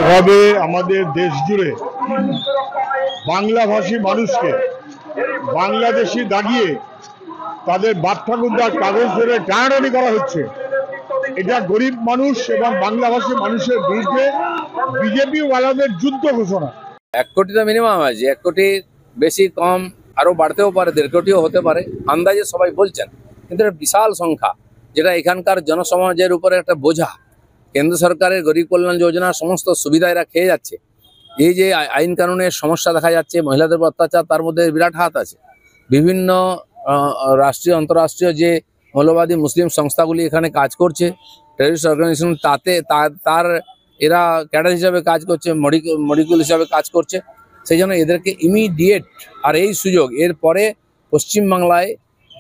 যেভাবে আমাদের দেশ জুড়ে বাংলাভাষী মানুষকে বাংলাদেশি দাগিয়ে তাদের বাপ ঠাকুরদার কাগজ ধরে টানাটানি করা হচ্ছে, এটা গরিব মানুষ এবং বাংলাভাষী মানুষের বিরুদ্ধে বিজেপি ওয়ালাদের যুদ্ধ ঘোষণা। 1 কোটি তো মিনিমাম আছে, 1 কোটি বেশি কম আরো বাড়তেও পারে, 1.5 কোটিও হতে পারে আন্দাজে সবাই বলছেন, কিন্তু এটা বিশাল সংখ্যা, যেটা এখানকার জনসমাজের উপরে একটা বোঝা। কেন্দ্র সরকারের গরিব কল্যাণ যোজনার সমস্ত সুবিধা এরা খেয়ে যাচ্ছে। এই যে আইন কানুনের সমস্যা দেখা যাচ্ছে, মহিলাদের উপর অত্যাচার, তার মধ্যে বিরাট হাত আছে। বিভিন্ন রাষ্ট্রীয় আন্তঃরাষ্ট্রীয় যে মৌলবাদী মুসলিম সংস্থাগুলি এখানে কাজ করছে, টেররিস্ট অর্গানাইজেশন, তার এরা ক্যাডার হিসাবে কাজ করছে, মডিকুল হিসাবে কাজ করছে। সেই জন্য এদেরকে ইমিডিয়েট, আর এই সুযোগ এরপরে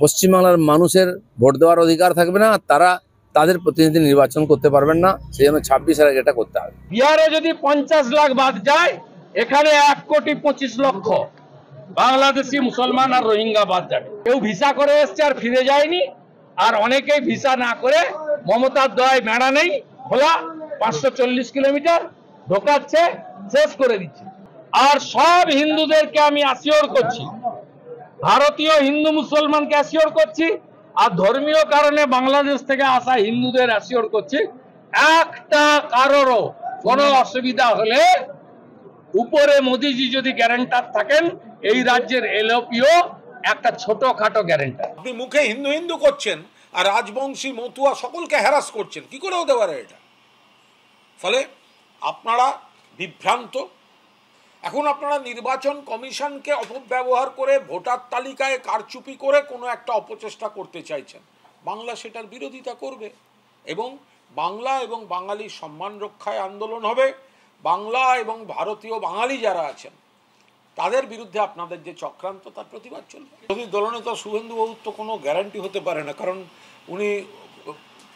পশ্চিমবাংলার মানুষের ভোট দেওয়ার অধিকার থাকবে না, তারা তাদের প্রতিনিধি নির্বাচন করতে পারবেন না। সেই জন্য 26 আগে এটা করতে হবে। বিহারে যদি 50 লাখ বাদ যায়, এখানে 1,25,00,000 বাংলাদেশি মুসলমান আর রোহিঙ্গা বাদ যাবে। কেউ ভিসা করে এসছে আর ফিরে যায়নি, আর অনেকেই ভিসা না করে মমতার দয়ায় মেড়া নেই খোলা 540 কিলোমিটার ঢোকাচ্ছে, শেষ করে দিচ্ছে। আর সব হিন্দুদেরকে আমি অ্যাসিওর করছি, ভারতীয় হিন্দু মুসলমানকে অ্যাসিওর করছি, আর ধর্মীয় কারণে বাংলাদেশ থেকে আসা হিন্দুদের অ্যাসিওর করছি, একটা কারোরও কোনো অসুবিধা হলে উপরে মোদিজি যদি গ্যারান্টার থাকেন, এই রাজ্যের এলওপিও একটা ছোটখাটো গ্যারান্টার। আপনি মুখে হিন্দু হিন্দু করছেন আর রাজবংশী মতুয়া সকলকে হ্যারাস করছেন, কি করে হতে পারে এটা? ফলে আপনারা বিভ্রান্ত। এখন আপনারা নির্বাচন কমিশনকে অপব্যবহার করে ভোটার তালিকায় কারচুপি করে কোনো একটা অপচেষ্টা করতে চাইছেন। বাংলা সেটার বিরোধিতা করবে এবং বাংলা এবং বাঙালির সম্মান রক্ষায় আন্দোলন হবে। বাংলা এবং ভারতীয় বাঙালি যারা আছেন তাদের বিরুদ্ধে আপনাদের যে চক্রান্ত, তার প্রতিবাদ চলবে। যদি দলনেতা শুভেন্দুবাবুর তো কোনো গ্যারান্টি হতে পারে না, কারণ উনি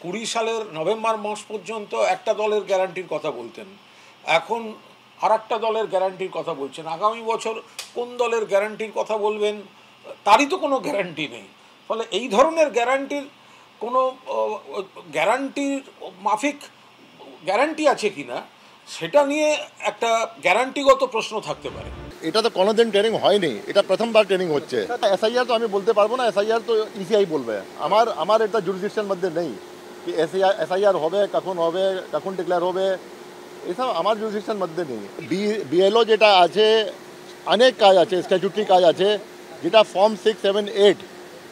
20 সালের নভেম্বর মাস পর্যন্ত একটা দলের গ্যারান্টির কথা বলতেন, এখন আর একটা দলের গ্যারান্টির কথা বলছেন। আগামী বছর কোন দলের গ্যারান্টির কথা বলবেন তারই তো কোনো গ্যারান্টি নেই। ফলে এই ধরনের গ্যারান্টির কোনো গ্যারান্টির মাফিক গ্যারান্টি আছে কিনা সেটা নিয়ে একটা গ্যারান্টিগত প্রশ্ন থাকতে পারে। এটা তো কোনোদিন ট্রেনিং হয়নি, এটা প্রথমবার ট্রেনিং হচ্ছে। এসআইআর তো আমি বলতে পারবো না, এসআইআর তো ইসিআই বলবে। আমার এটা জুরিসডিকশন মধ্যে নেই কি এসআইআর হবে, কখন ডিক্লেয়ার হবে, এসব আমার জুরিসডিকশন মধ্যে নেই। বিএলও যেটা আছে, অনেক কাজ আছে, স্ট্যাচুটরি কাজ আছে, যেটা ফর্ম 6, 7, 8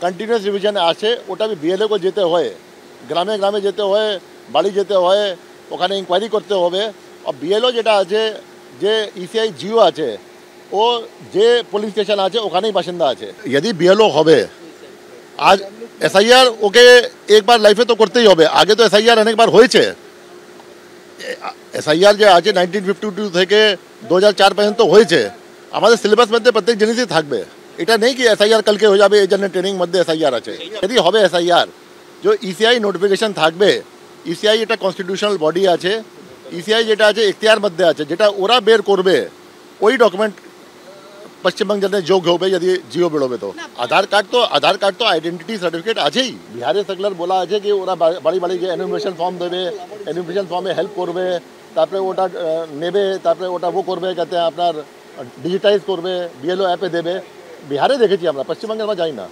কন্টিনিউয়াস রিভিশনে আসে, ওটা বিএলও को যেতে হয়, গ্রামে গ্রামে যেতে হয়, বাড়ি যেতে হয়, ওখানে ইনকোয়ারি করতে হবে। আর বিএলও যেটা আছে, যে ইসিআই জিও আছে, ও যে পুলিশ স্টেশন আছে ওখানেই বাসিন্দা আছে। যদি বিএলও হবে, আজ এসআইআর ওকে একবার লাইফে তো করতেই হবে। আগে তো এসআইআর অনেকবার হয়েছে। এসআইআর যে আছে 1952 থেকে 2004 পর্যন্ত হয়েছে। আমাদের সিলেবাস মধ্যে প্রত্যেক জিনিসই থাকবে। এটা নেই কি এসআইআর কালকে হয়ে যাবে, এই জন্য ট্রেনিং মধ্যে এসআইআর আছে। যদি হবে এসআইআর, যে ইসিআই নোটিফিকেশন থাকবে, ইসিআই এটা কনস্টিটিউশনাল বডি আছে, ইসিআই যেটা আছে এখতিয়ার মধ্যে আছে, যেটা ওরা বের করবে, ওই ডকুমেন্ট পশ্চিমবঙ্গ যোগ হবে যদি জিও বেরোবে। তো আধার কার্ড তো আইডেন্টিটি সার্টিফিকেট আছেই। বিহারে সার্কুলার বলা আছে কি ওরা বাড়ি বাড়ি যে এনুমারেশন ফর্ম দেবে, এনুমারেশন ফর্মে হেল্প করবে, তারপরে ওটা নেবে, তারপরে ওটা করবে যাতে আপনার ডিজিটাইজ করবে, বিএলও অ্যাপে দেবে। বিহারে দেখেছি আমরা, পশ্চিমবঙ্গে আমরা যাই না।